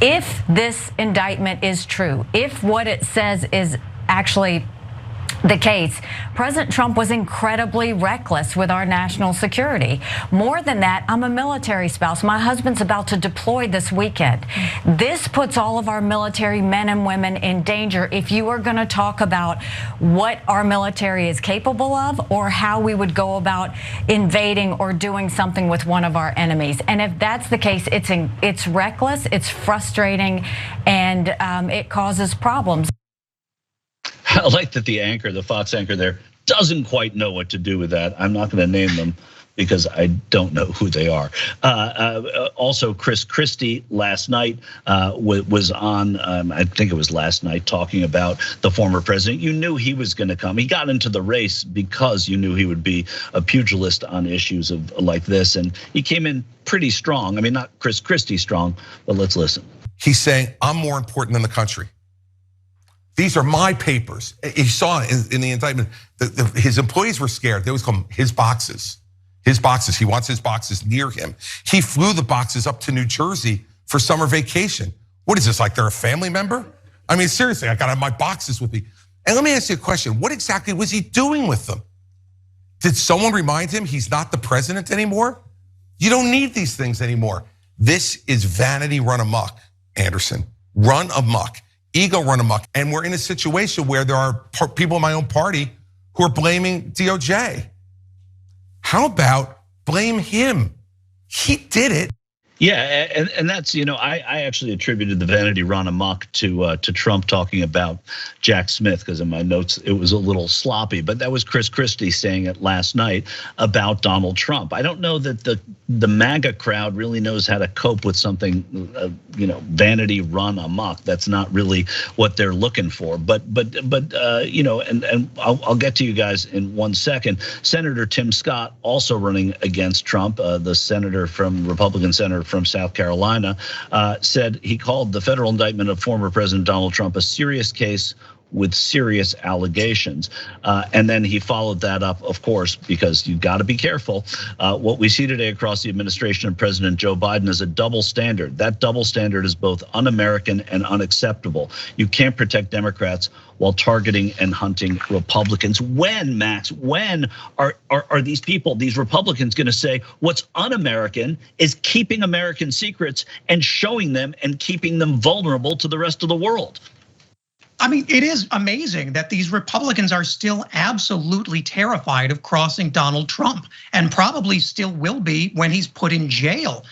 If this indictment is true, if what it says is actually the case, President Trump was incredibly reckless with our national security. More than that, I'm a military spouse. My husband's about to deploy this weekend. This puts all of our military men and women in danger if you are going to talk about what our military is capable of or how we would go about invading or doing something with one of our enemies. And if that's the case, it's reckless, it's frustrating, and it causes problems. I like that the Fox anchor there, doesn't quite know what to do with that. I'm not going to name them because I don't know who they are. Also, Chris Christie last night was on, I think it was last night, talking about the former president. You knew he was going to come. He got into the race because you knew he would be a pugilist on issues of like this. And he came in pretty strong. I mean, not Chris Christie strong, but let's listen. He's saying, I'm more important than the country. These are my papers. You saw in the indictment, his employees were scared. They always call them his boxes. His boxes, he wants his boxes near him. He flew the boxes up to New Jersey for summer vacation. What is this, like they're a family member? I mean, seriously, I gotta have my boxes with me. And let me ask you a question. What exactly was he doing with them? Did someone remind him he's not the president anymore? You don't need these things anymore. This is vanity run amok, Anderson. Run amok. Ego run amok. And we're in a situation where there are people in my own party who are blaming DOJ. How about blame him? He did it. Yeah, and that's, I actually attributed the vanity run amok to Trump talking about Jack Smith, because in my notes it was a little sloppy, but that was Chris Christie saying it last night about Donald Trump. I don't know that the MAGA crowd really knows how to cope with something, vanity run amok. That's not really what they're looking for. But and I'll get to you guys in 1 second. Senator Tim Scott also running against Trump, the Republican senator from South Carolina, said he called the federal indictment of former President Donald Trump a serious case with serious allegations. And then he followed that up, of course, because you've got to be careful. What we see today across the administration of President Joe Biden is a double standard. That double standard is both un-American and unacceptable. You can't protect Democrats while targeting and hunting Republicans. When, Max, when are these people, these Republicans, going to say what's un-American is keeping American secrets and showing them and keeping them vulnerable to the rest of the world? I mean, it is amazing that these Republicans are still absolutely terrified of crossing Donald Trump, and probably still will be when he's put in jail.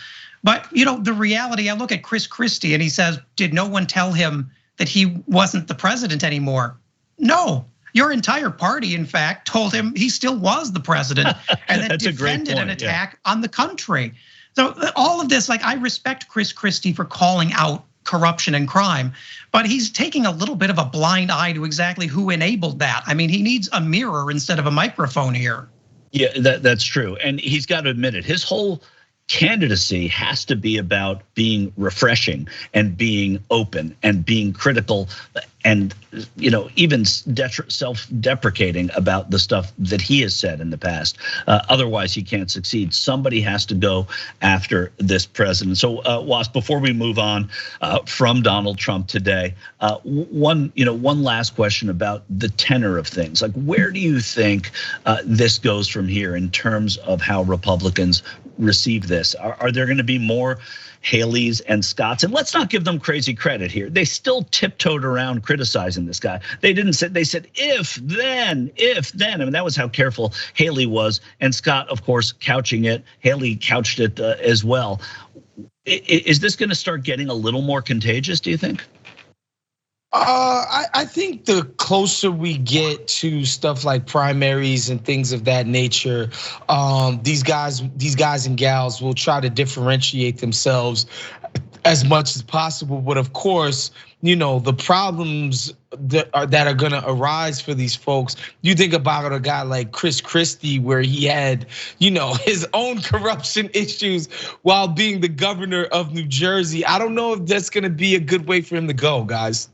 But the reality, I look at Chris Christie and he says, did no one tell him that he wasn't the president anymore? No, your entire party, in fact, told him he still was the president and then defended an attack on the country. So all of this, I respect Chris Christie for calling out corruption and crime, but he's taking a little bit of a blind eye to exactly who enabled that. I mean, he needs a mirror instead of a microphone here. Yeah, that's true. And he's got to admit it. His whole candidacy has to be about being refreshing and being open and being critical and even self-deprecating about the stuff that he has said in the past. Otherwise, he can't succeed. Somebody has to go after this president. So, Wasp, before we move on from Donald Trump today, one last question about the tenor of things. Like, where do you think this goes from here in terms of how Republicans receive this? Are there going to be more Haley's and Scott's? And let's not give them crazy credit here. They still tiptoed around criticizing this guy. They didn't say, they said, if then. I mean, that was how careful Haley was. And Scott, of course, couching it. Haley couched it as well. Is this going to start getting a little more contagious, do you think? I think the closer we get to stuff like primaries and things of that nature, these guys and gals will try to differentiate themselves as much as possible. But of course, the problems that are gonna arise for these folks. You think about a guy like Chris Christie, where he had, his own corruption issues while being the governor of New Jersey. I don't know if that's gonna be a good way for him to go, guys.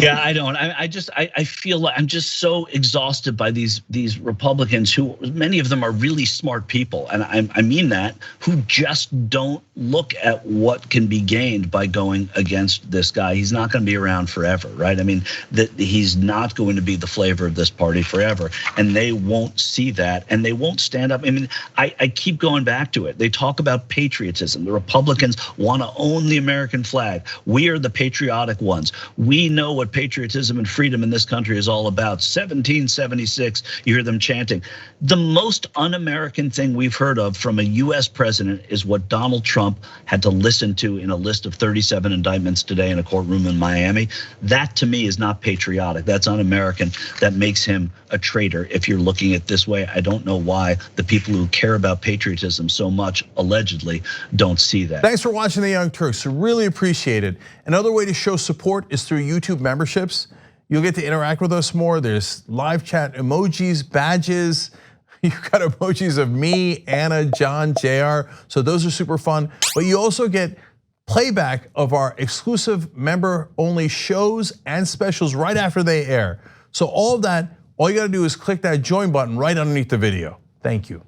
Yeah, I don't. I feel like I'm just so exhausted by these Republicans who, many of them are really smart people, and I mean that, who just don't look at what can be gained by going against this guy. He's not going to be around forever, right? I mean, that he's not going to be the flavor of this party forever, and they won't see that, and they won't stand up. I mean, I keep going back to it. They talk about patriotism. The Republicans want to own the American flag. We are the patriotic ones. We know what patriotism and freedom in this country is all about. 1776, you hear them chanting. The most un-American thing we've heard of from a US president is what Donald Trump had to listen to in a list of 37 indictments today in a courtroom in Miami. That to me is not patriotic. That's un-American. That makes him a traitor if you're looking at it this way. I don't know why the people who care about patriotism so much, allegedly, don't see that. Thanks for watching The Young Turks. Really appreciate it. Another way to show support is through YouTube memberships. You'll get to interact with us more. There's live chat emojis, badges. You've got emojis of me, Anna, John, JR. So those are super fun. But you also get playback of our exclusive member-only shows and specials right after they air. So all of that, all you gotta do is click that join button right underneath the video. Thank you.